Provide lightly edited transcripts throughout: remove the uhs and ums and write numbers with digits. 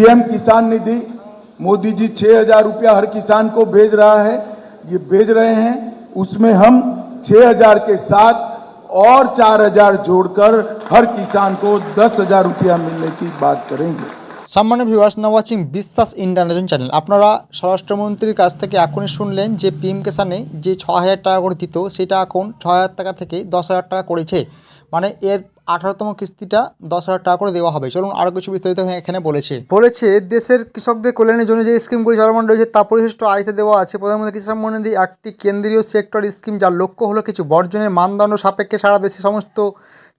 PM किसान निधि मोदी जी 6,000 रुपया हर किसान को भेज रहा है, ये भेज रहे हैं। उसमें हम 6,000 के साथ और 4,000 जोड़कर हर किसान को 10,000 रुपया मिलने की बात करेंगे। সম্মানীয় ভিউয়ার্স, নাও ওয়াচিং বিশ্বাস ইন্টারন্যাশনাল চ্যানেল। আপনারা স্বরাষ্ট্রমন্ত্রীর কাছ থেকে এখনই শুনলেন যে পিএম কিষানে যে 6,000 টাকা করে দিত সেটা এখন 6,000 টাকা থেকে 10,000 টাকা করেছে, মানে এর 18তম কিস্তিটা 10,000 টাকা করে দেওয়া হবে। চলুন আরও কিছু বিস্তারিত এখানে বলেছে দেশের কৃষকদের কল্যাণের জন্য যে স্কিমগুলি চলমান রয়েছে তা পরিশিষ্ট আয়তে দেওয়া আছে। প্রধানমন্ত্রী কিষাণ সম্মান নিধি একটি কেন্দ্রীয় সেক্টর স্কিম, যার লক্ষ্য হলো কিছু বর্জনের মানদণ্ড সাপেক্ষে সারা দেশে সমস্ত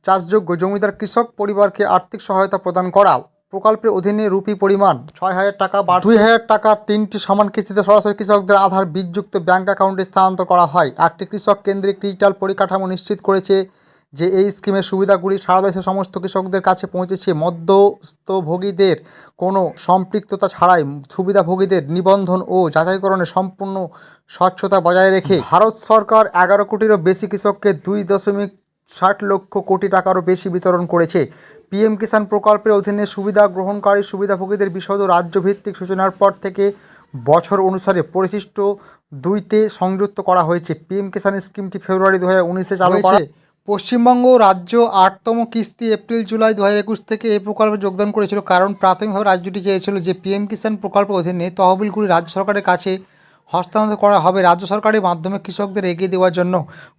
চাষযোগ্য জমিদার কৃষক পরিবারকে আর্থিক সহায়তা প্রদান করা। প্রকল্পের অধীনে রুপি পরিমাণ 6,000 টাকা বা 2,000 টাকা 3টি সমান কিস্তিতে সরাসরি কৃষকদের আধার বীজযুক্ত ব্যাঙ্ক অ্যাকাউন্টে স্থানান্তর করা হয়। একটি কৃষক কেন্দ্রিক ডিজিটাল পরিকাঠামো নিশ্চিত করেছে যে এই স্কিমের সুবিধাগুলি সারা দেশের সমস্ত কৃষকদের কাছে পৌঁছেছে। মধ্যস্থভোগীদের কোনো সম্পৃক্ততা ছাড়াই সুবিধাভোগীদের নিবন্ধন ও যাচাইকরণে সম্পূর্ণ স্বচ্ছতা বজায় রেখে ভারত সরকার 11 কোটিরও বেশি কৃষককে 2.60 লক্ষ কোটি টাকারও বেশি বিতরণ করেছে। পিএম কিষাণ প্রকল্পের অধীনে সুবিধা গ্রহণকারী সুবিধাভোগীদের বিশদ রাজ্যভিত্তিক সূচনার পর থেকে বছর অনুসারে পরিশিষ্ট 2তে সংযুক্ত করা হয়েছে। পিএম কিষাণ স্কিমটি ফেব্রুয়ারি 2019-এ চালু করা। পশ্চিমবঙ্গ রাজ্য 8তম কিস্তি এপ্রিল জুলাই 2021 থেকে এই প্রকল্পে যোগদান করেছিল, কারণ প্রাথমিকভাবে রাজ্যটি চেয়েছিল যে পিএম কিষাণ প্রকল্পের অধীনে তহবিলগুলি রাজ্য সরকারের কাছে হস্তান্তর করা হবে রাজ্য সরকারের মাধ্যমে কৃষকদের এগিয়ে দেওয়ার জন্য।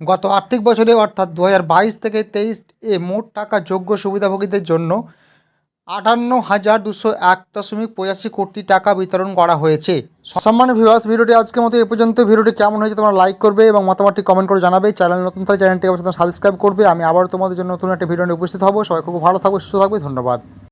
গত আর্থিক বছরে অর্থাৎ 2022 থেকে 23-এ মোট টাকা যোগ্য সুবিধাভোগীদের জন্য 58,201.85 কোটি টাকা বিতরণ করা হয়েছে। সম্মানীয় ভিউয়ার্স, ভিডিওটি আজকের মতো এ পর্যন্ত। ভিডিওটি কেমন হয়েছে তোমরা লাইক করবে এবং মতামতটি কমেন্ট করে জানাবে। চ্যানেল নতুন থাকলে চ্যানেলটি অবশ্যই সাবস্ক্রাইব করবে। আমি আবার তোমাদের জন্য নতুন একটা ভিডিও নিয়ে উপস্থিত হব। সবাই খুব ভালো থাকবে, সুস্থ থাকবে। ধন্যবাদ।